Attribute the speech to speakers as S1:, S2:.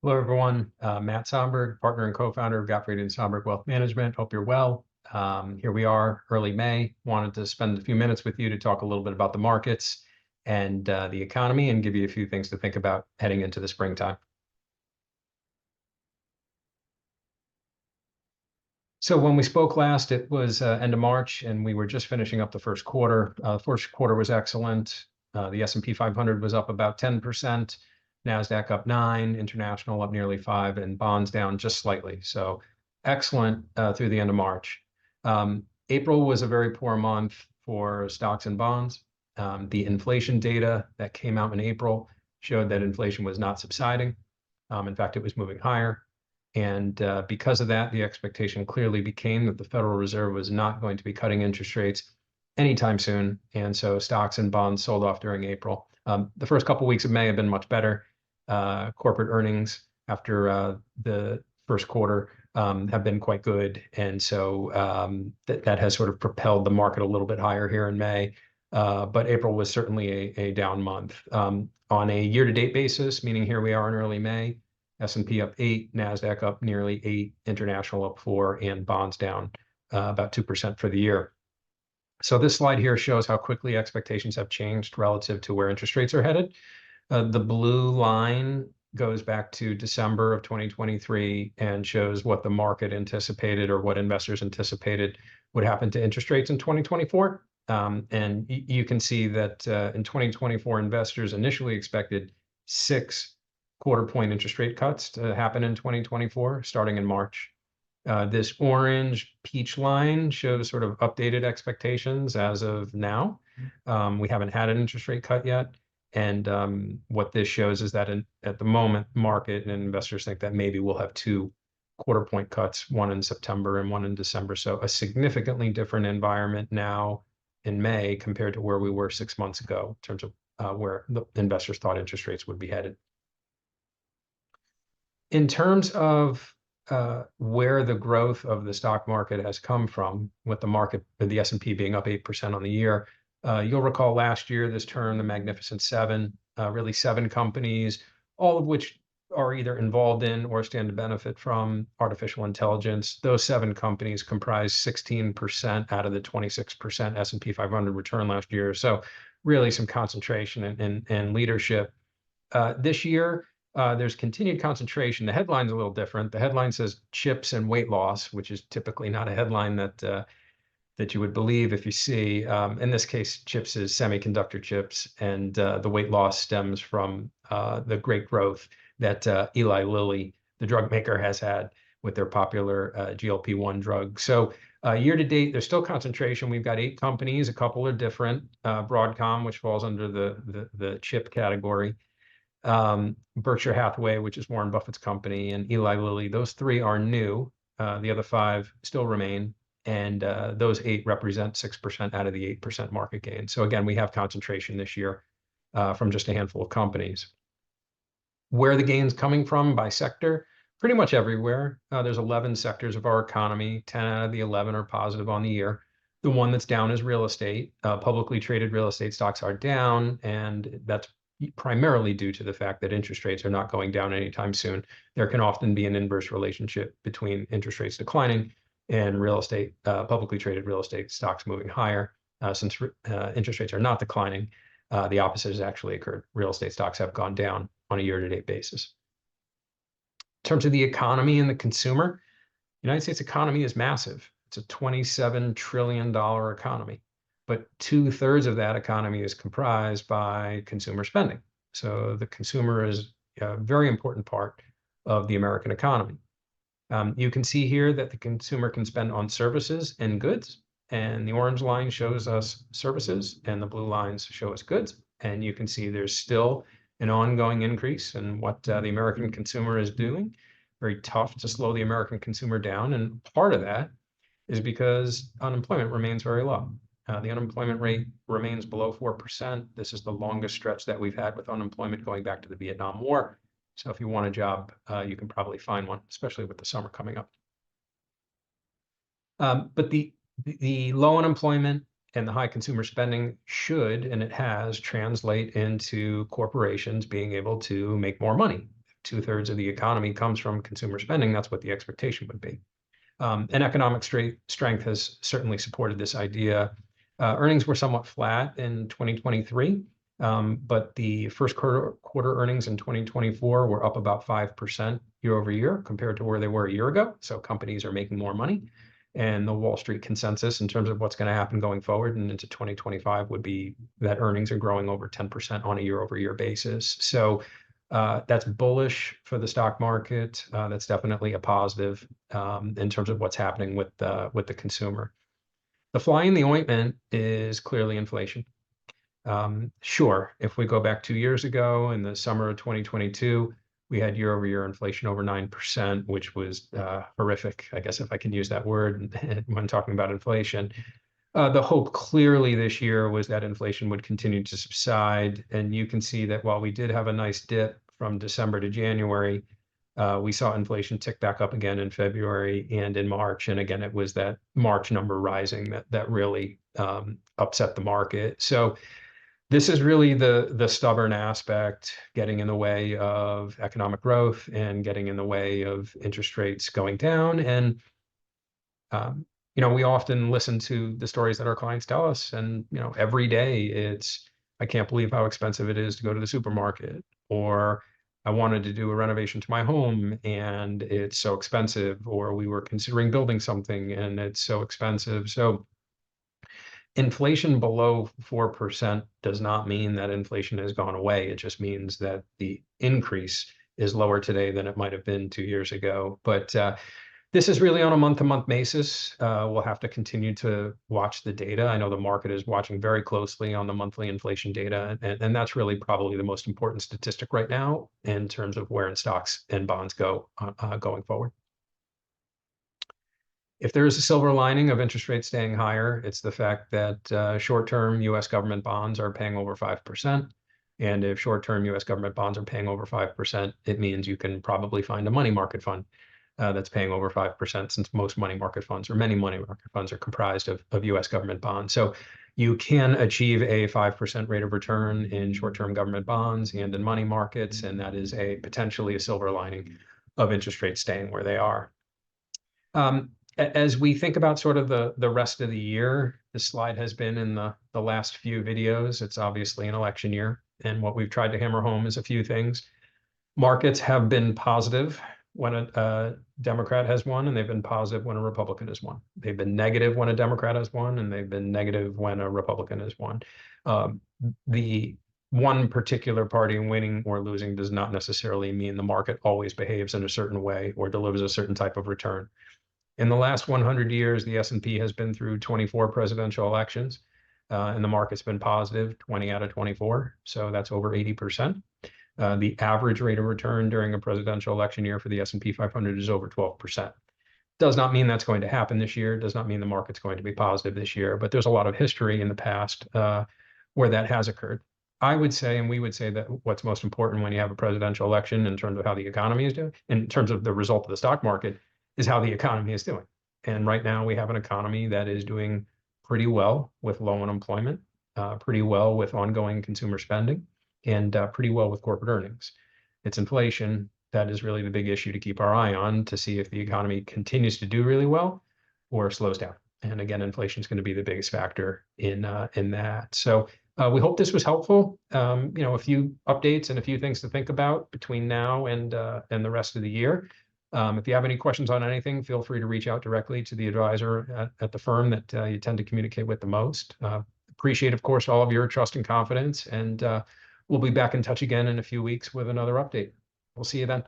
S1: Hello, everyone. Matt Somberg, partner and co-founder of Gottfried and Somberg Wealth Management. Hope you're well. Here we are, early May. Wanted to spend a few minutes with you to talk a little bit about the markets and the economy and give you a few things to think about heading into the springtime. So when we spoke last, it was end of March, and we were just finishing up the first quarter. First quarter was excellent. The S&P 500 was up about 10%, NASDAQ up 9, international up nearly 5, and bonds down just slightly. So excellent through the end of March. April was a very poor month for stocks and bonds. The inflation data that came out in April showed that inflation was not subsiding. In fact, it was moving higher. And because of that, the expectation clearly became that the Federal Reserve was not going to be cutting interest rates anytime soon. And so stocks and bonds sold off during April. The first couple of weeks of May have been much better. Corporate earnings after the first quarter have been quite good. And so that has sort of propelled the market a little bit higher here in May. But April was certainly a down month. On a year-to-date basis, meaning here we are in early May, S&P up 8, NASDAQ up nearly 8, international up 4, and bonds down about 2% for the year. So this slide here shows how quickly expectations have changed relative to where interest rates are headed. The blue line goes back to December of 2023 and shows what the market anticipated or what investors anticipated would happen to interest rates in 2024. And you can see that in 2024, investors initially expected 6 quarter-point interest rate cuts to happen in 2024, starting in March. This orange peach line shows sort of updated expectations as of now. We haven't had an interest rate cut yet. And what this shows is that at the moment, market and investors think that maybe we'll have 2 quarter-point cuts, one in September and one in December. So a significantly different environment now in May compared to where we were 6 months ago in terms of where the investors thought interest rates would be headed. In terms of where the growth of the stock market has come from, with the S&P being up 8% on the year, you'll recall last year this term, the Magnificent Seven, really 7 companies, all of which are either involved in or stand to benefit from artificial intelligence. Those 7 companies comprise 16% out of the 26% S&P 500 return last year. So really some concentration and leadership. This year, there's continued concentration. The headline's a little different. The headline says chips and weight loss, which is typically not a headline that you would believe if you see. In this case, chips is semiconductor chips, and the weight loss stems from the great growth that Eli Lilly, the drug maker, has had with their popular GLP-1 drug. So year to date, there's still concentration. We've got 8 companies. A couple are different. Broadcom, which falls under the chip category. Berkshire Hathaway, which is Warren Buffett's company, and Eli Lilly. Those 3 are new. The other 5 still remain. And those 8 represent 6% out of the 8% market gain. So again, we have concentration this year from just a handful of companies. Where the gain's coming from by sector, pretty much everywhere. There's 11 sectors of our economy. 10 out of the 11 are positive on the year. The one that's down is real estate. Publicly traded real estate stocks are down, and that's primarily due to the fact that interest rates are not going down anytime soon. There can often be an inverse relationship between interest rates declining and real estate, publicly traded real estate stocks moving higher. Since interest rates are not declining, the opposite has actually occurred. Real estate stocks have gone down on a year-to-date basis. In terms of the economy and the consumer, the United States economy is massive. It's a $27 trillion economy, but 2/3 of that economy is comprised by consumer spending. So the consumer is a very important part of the American economy. You can see here that the consumer can spend on services and goods, and the orange line shows us services and the blue lines show us goods. And you can see there's still an ongoing increase in what the American consumer is doing. Very tough to slow the American consumer down. And part of that is because unemployment remains very low. The unemployment rate remains below 4%. This is the longest stretch that we've had with unemployment going back to the Vietnam War. So if you want a job, you can probably find one, especially with the summer coming up. But the low unemployment and the high consumer spending should, and it has, translate into corporations being able to make more money. 2/3 of the economy comes from consumer spending, that's what the expectation would be. And economic strength has certainly supported this idea. Earnings were somewhat flat in 2023, but the first quarter earnings in 2024 were up about 5% year over year compared to where they were a year ago. So companies are making more money. And the Wall Street consensus in terms of what's going to happen going forward and into 2025 would be that earnings are growing over 10% on a year over year basis. So that's bullish for the stock market. That's definitely a positive in terms of what's happening with the consumer. The fly in the ointment is clearly inflation. Sure, if we go back 2 years ago in the summer of 2022, we had year over year inflation over 9%, which was horrific, I guess, if I can use that word when talking about inflation. The hope clearly this year was that inflation would continue to subside. And you can see that while we did have a nice dip from December to January, we saw inflation tick back up again in February and in March. And again, it was that March number rising that really upset the market. So this is really the stubborn aspect getting in the way of economic growth and getting in the way of interest rates going down. And we often listen to the stories that our clients tell us, and every day it's, I can't believe how expensive it is to go to the supermarket, or I wanted to do a renovation to my home and it's so expensive, or we were considering building something and it's so expensive. So inflation below 4% does not mean that inflation has gone away. It just means that the increase is lower today than it might have been 2 years ago. But this is really on a month-to-month basis. We'll have to continue to watch the data. I know the market is watching very closely on the monthly inflation data, and that's really probably the most important statistic right now in terms of where stocks and bonds go going forward. If there is a silver lining of interest rates staying higher, it's the fact that short-term U.S. government bonds are paying over 5%. And if short-term U.S. government bonds are paying over 5%, it means you can probably find a money market fund that's paying over 5%, since most money market funds, or many money market funds, are comprised of U.S. government bonds. So you can achieve a 5% rate of return in short-term government bonds and in money markets, and that is potentially a silver lining of interest rates staying where they are. As we think about sort of the rest of the year, this slide has been in the last few videos. It's obviously an election year, and what we've tried to hammer home is a few things. Markets have been positive when a Democrat has won, and they've been positive when a Republican has won. They've been negative when a Democrat has won, and they've been negative when a Republican has won. The one particular party winning or losing does not necessarily mean the market always behaves in a certain way or delivers a certain type of return. In the last 100 years, the S&P has been through 24 presidential elections, and the market's been positive 20 out of 24, so that's over 80%. The average rate of return during a presidential election year for the S&P 500 is over 12%. Does not mean that's going to happen this year, does not mean the market's going to be positive this year, but there's a lot of history in the past where that has occurred. I would say, and we would say, that what's most important when you have a presidential election in terms of how the economy is doing, in terms of the result of the stock market, is how the economy is doing. And right now we have an economy that is doing pretty well with low unemployment, pretty well with ongoing consumer spending, and pretty well with corporate earnings. It's inflation that is really the big issue to keep our eye on, to see if the economy continues to do really well or slows down. And again, inflation is going to be the biggest factor in that. So we hope this was helpful. A few updates and a few things to think about between now and the rest of the year. If you have any questions on anything, feel free to reach out directly to the advisor at the firm that you tend to communicate with the most. Appreciate, of course, all of your trust and confidence, and we'll be back in touch again in a few weeks with another update. We'll see you then.